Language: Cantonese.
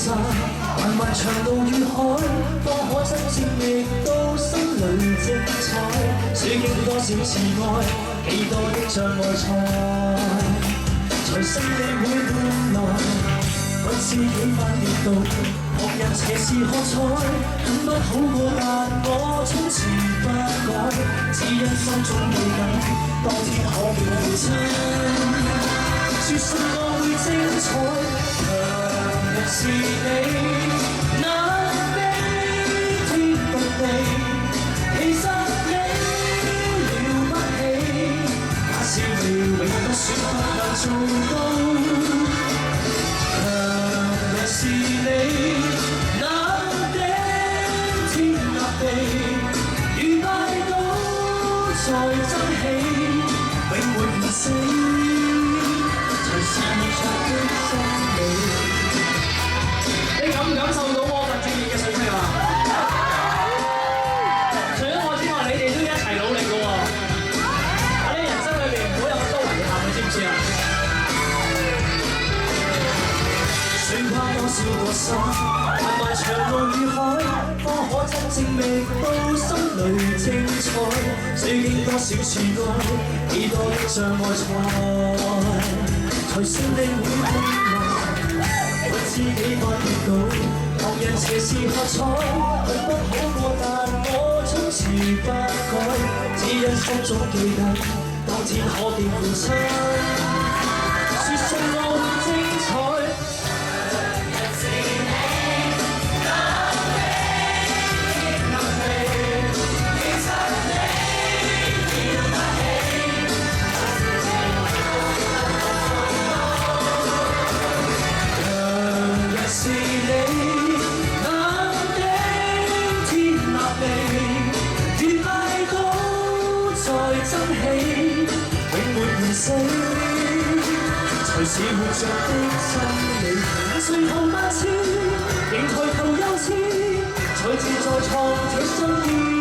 散，漫漫長路與海，方可真正覓到心裏精彩。歷經多少次愛，幾多的障礙賽，才勝利會換來。不知幾番跌倒，旁人斜視喝彩，很不好過，但我總持不改，只因心中記緊，當天可見父親。說信我會精彩，強人是你，那飛天遁地，其實你了不起，假使你永不說不能做到。強人是你，那頂天立地，如拜倒在爭氣，永沒唔死。你感唔感受到我份正義嘅信息啊？除咗我之外，你哋都要一齊努力嘅喎。喺人生裏邊唔好有咁多遺憾，你知唔知啊？雖跨多少個心，漫漫長路與海，方可真正覓到心裏精彩。雖經多少次愛，幾多的障礙賽。才勝利會換來，不知幾番跌倒，旁人斜視喝彩，很不好過，但我總持不改，只因心中記得，當天可見父親，說信我會精彩。強人是你，那飛天立地，其實你了不起。是你那頂天立地，如拜倒在爭氣，永沒悶死，才是活着的真理。最後萬次，仍抬頭優先，才自在創這新天。